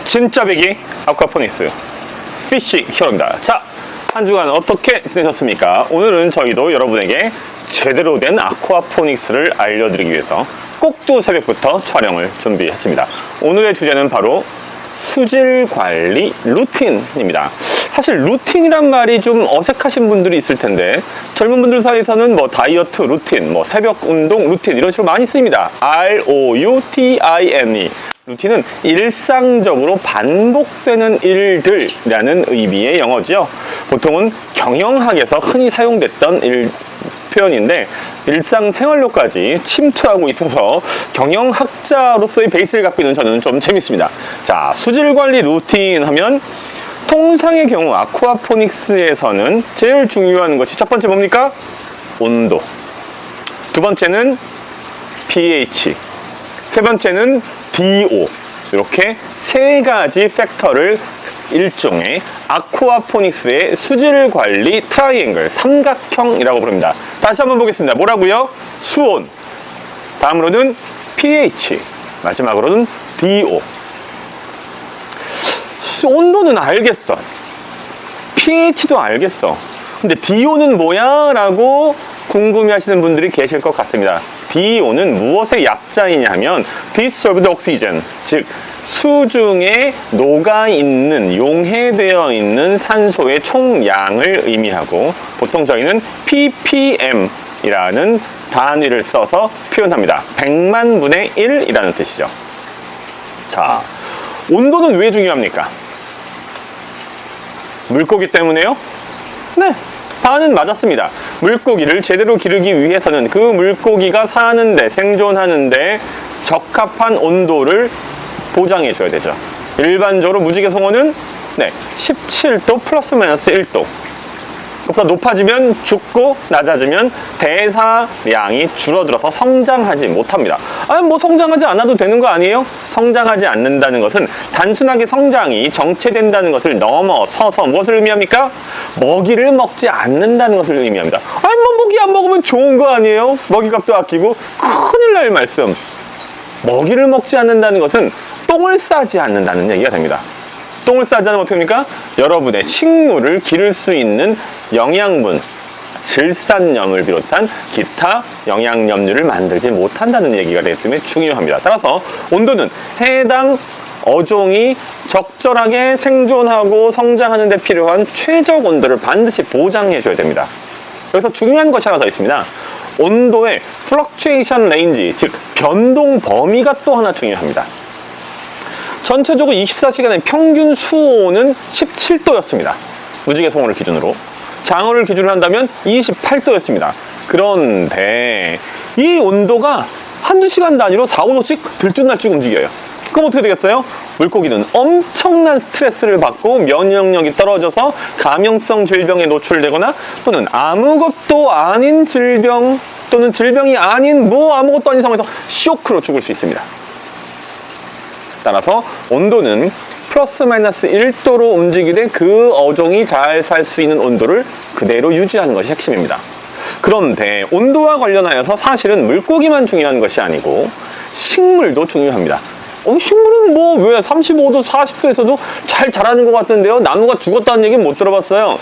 진짜 배기 아쿠아포닉스 피쉬 히어로입니다. 자, 한 주간 어떻게 지내셨습니까? 오늘은 저희도 여러분에게 제대로 된 아쿠아포닉스를 알려드리기 위해서 꼭두 새벽부터 촬영을 준비했습니다. 오늘의 주제는 바로 수질 관리 루틴입니다. 사실 루틴이란 말이 좀 어색하신 분들이 있을 텐데, 젊은 분들 사이에서는 뭐 다이어트 루틴, 뭐 새벽 운동 루틴 이런 식으로 많이 쓰입니다. ROUTINE. 루틴은 일상적으로 반복되는 일들이라는 의미의 영어죠. 보통은 경영학에서 흔히 사용됐던 표현인데 일상생활로까지 침투하고 있어서 경영학자로서의 베이스를 갖고 있는 저는 좀 재밌습니다. 자, 수질관리 루틴 하면 통상의 경우 아쿠아포닉스에서는 제일 중요한 것이 첫 번째 뭡니까? 온도. 두 번째는 pH. 세 번째는 DO. 이렇게 세 가지 팩터를 일종의 아쿠아포닉스의 수질 관리 트라이앵글, 삼각형이라고 부릅니다. 다시 한번 보겠습니다. 뭐라고요? 수온, 다음으로는 pH, 마지막으로는 DO. 온도는 알겠어, pH도 알겠어, 근데 DO는 뭐야? 라고 궁금해 하시는 분들이 계실 것 같습니다. DO는 무엇의 약자이냐 하면 Dissolved Oxygen, 즉 수중에 녹아있는, 용해되어 있는 산소의 총량을 의미하고, 보통 저희는 ppm이라는 단위를 써서 표현합니다. 100만 분의 1이라는 뜻이죠. 자, 온도는 왜 중요합니까? 물고기 때문에요? 네, 반은 맞았습니다. 물고기를 제대로 기르기 위해서는 그 물고기가 사는데, 생존하는데 적합한 온도를 보장해 줘야 되죠. 일반적으로 무지개 송어는 17도 플러스 마이너스 1도. 보다 높아지면 죽고 낮아지면 대사량이 줄어들어서 성장하지 못합니다. 뭐 성장하지 않아도 되는 거 아니에요? 성장하지 않는다는 것은 단순하게 성장이 정체된다는 것을 넘어서서 무엇을 의미합니까? 먹이를 먹지 않는다는 것을 의미합니다. 뭐 먹이 안 먹으면 좋은 거 아니에요? 먹이값도 아끼고. 큰일 날 말씀. 먹이를 먹지 않는다는 것은 똥을 싸지 않는다는 얘기가 됩니다. 똥을 싸지 않으면 어떻게 합니까? 여러분의 식물을 기를 수 있는 영양분, 질산염을 비롯한 기타 영양염류를 만들지 못한다는 얘기가 되기 때문에 중요합니다. 따라서 온도는 해당 어종이 적절하게 생존하고 성장하는 데 필요한 최적 온도를 반드시 보장해 줘야 됩니다. 여기서 중요한 것이 하나 더 있습니다. 온도의 fluctuation range, 즉 변동 범위가 또 하나 중요합니다. 전체적으로 24시간의 평균 수온은 17도였습니다. 무지개 송어를 기준으로. 장어를 기준으로 한다면 28도였습니다. 그런데 이 온도가 한두 시간 단위로 4, 5도씩 들쭉날쭉 움직여요. 그럼 어떻게 되겠어요? 물고기는 엄청난 스트레스를 받고 면역력이 떨어져서 감염성 질병에 노출되거나, 또는 아무것도 아닌 질병, 또는 질병이 아닌 아무것도 아닌 상황에서 쇼크로 죽을 수 있습니다. 따라서 온도는 플러스 마이너스 1도로 움직이되 그 어종이 잘 살 수 있는 온도를 그대로 유지하는 것이 핵심입니다. 그런데 온도와 관련하여서 사실은 물고기만 중요한 것이 아니고 식물도 중요합니다. 식물은 왜 35도, 40도에서도 잘 자라는 것 같은데요? 나무가 죽었다는 얘기는 못 들어봤어요.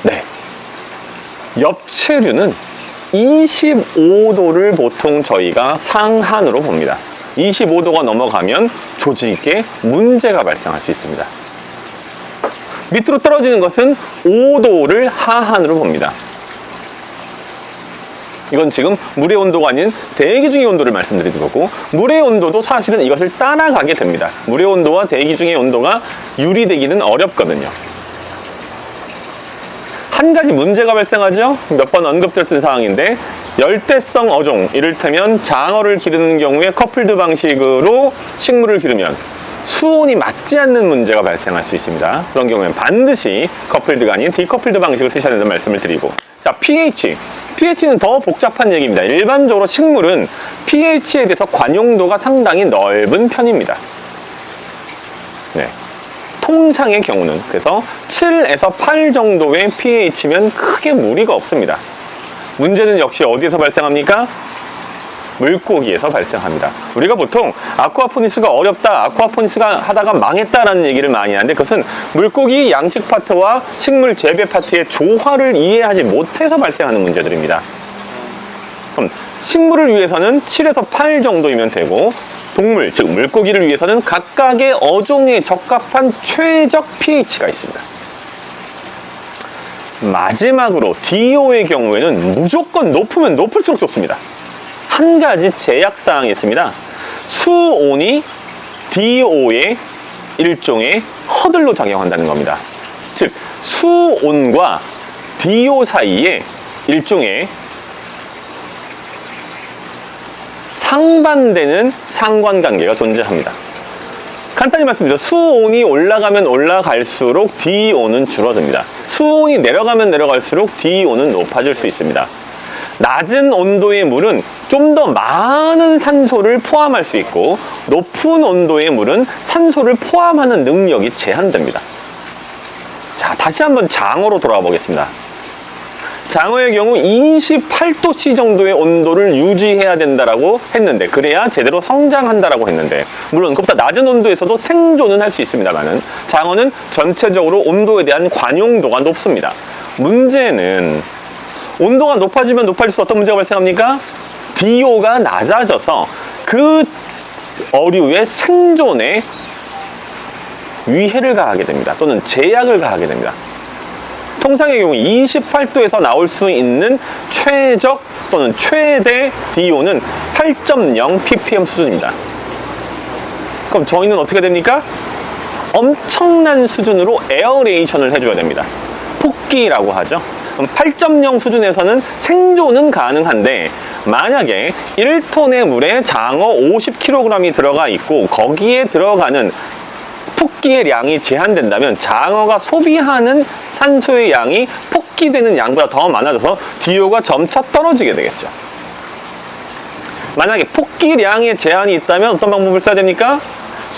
네, 엽채류는 25도를 보통 저희가 상한으로 봅니다. 25도가 넘어가면 조직에 문제가 발생할 수 있습니다. 밑으로 떨어지는 것은 5도를 하한으로 봅니다. 이건 지금 물의 온도가 아닌 대기 중의 온도를 말씀드리는 거고, 물의 온도도 사실은 이것을 따라가게 됩니다. 물의 온도와 대기 중의 온도가 유리되기는 어렵거든요. 한 가지 문제가 발생하죠. 몇 번 언급됐던 사항인데, 열대성 어종, 이를테면 장어를 기르는 경우에 커플드 방식으로 식물을 기르면 수온이 맞지 않는 문제가 발생할 수 있습니다. 그런 경우에는 반드시 커플드가 아닌 디커플드 방식을 쓰셔야 된다는 말씀을 드리고, 자, pH. pH는 더 복잡한 얘기입니다. 일반적으로 식물은 pH에 대해서 관용도가 상당히 넓은 편입니다. 네. 통상의 경우는 그래서 7에서 8 정도의 pH면 크게 무리가 없습니다. 문제는 역시 어디에서 발생합니까? 물고기에서 발생합니다. 우리가 보통 아쿠아포니스가 어렵다, 아쿠아포니스가 하다가 망했다라는 얘기를 많이 하는데, 그것은 물고기 양식 파트와 식물 재배 파트의 조화를 이해하지 못해서 발생하는 문제들입니다. 그럼 식물을 위해서는 7에서 8 정도이면 되고, 동물, 즉 물고기를 위해서는 각각의 어종에 적합한 최적 pH가 있습니다. 마지막으로 DO의 경우에는 무조건 높으면 높을수록 좋습니다. 한 가지 제약사항이 있습니다. 수온이 DO의 일종의 허들로 작용한다는 겁니다. 즉 수온과 DO 사이에 일종의 상반되는 상관관계가 존재합니다. 간단히 말씀드려 수온이 올라가면 올라갈수록 DO는 줄어듭니다. 수온이 내려가면 내려갈수록 DO는 높아질 수 있습니다. 낮은 온도의 물은 좀 더 많은 산소를 포함할 수 있고, 높은 온도의 물은 산소를 포함하는 능력이 제한됩니다. 자, 다시 한번 장어로 돌아가 보겠습니다. 장어의 경우 28도C 정도의 온도를 유지해야 된다라고 했는데, 그래야 제대로 성장한다라고 했는데, 물론 그보다 낮은 온도에서도 생존은 할 수 있습니다만은 장어는 전체적으로 온도에 대한 관용도가 높습니다. 문제는 온도가 높아지면 높아질수록 어떤 문제가 발생합니까? DO가 낮아져서 그 어류의 생존에 위해를 가하게 됩니다. 또는 제약을 가하게 됩니다. 통상의 경우 28도에서 나올 수 있는 최적 또는 최대 DO는 8.0 ppm 수준입니다. 그럼 저희는 어떻게 됩니까? 엄청난 수준으로 에어레이션을 해줘야 됩니다. 폭기라고 하죠. 그럼 8.0 수준에서는 생존은 가능한데, 만약에 1톤의 물에 장어 50kg이 들어가 있고 거기에 들어가는 폭기의 양이 제한된다면 장어가 소비하는 산소의 양이 폭기되는 양보다 더 많아져서 DO가 점차 떨어지게 되겠죠. 만약에 폭기량의 제한이 있다면 어떤 방법을 써야 됩니까?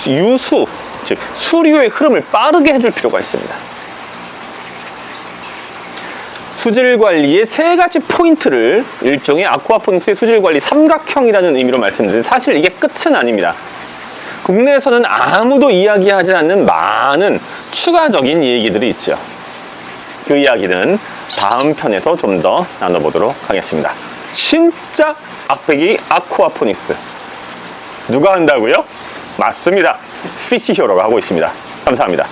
유수, 즉 수류의 흐름을 빠르게 해줄 필요가 있습니다. 수질 관리의 세 가지 포인트를 일종의 아쿠아포니스의 수질 관리 삼각형이라는 의미로 말씀드리는데, 사실 이게 끝은 아닙니다. 국내에서는 아무도 이야기하지 않는 많은 추가적인 얘기들이 있죠. 그 이야기는 다음 편에서 좀 더 나눠보도록 하겠습니다. 진짜 악배기 아쿠아포니스 누가 한다고요? 맞습니다. 피쉬 히어로가 하고 있습니다. 감사합니다.